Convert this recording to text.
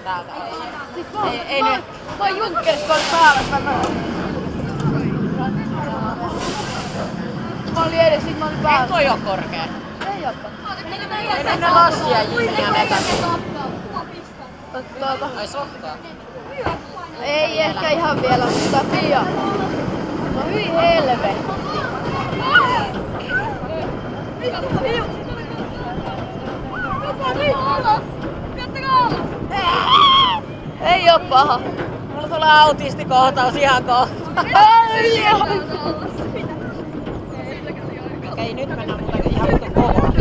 täältä. Ei nyt. Mä oon Junckerissa päällä. Mä olin edes, sit mä olin päällä. Ei toi oo korkea. Ei ookaan. Ei ne lassia jinniä vetänyt. Tuota. Ai sokkaa. Ei ehkä ihan vielä, mutta pian. No hyi helvetti. Ei oo paha. Mulla tulee autistikohtaus ihan kohta. Okei, nyt mennään muuten ihan vittu kovaa.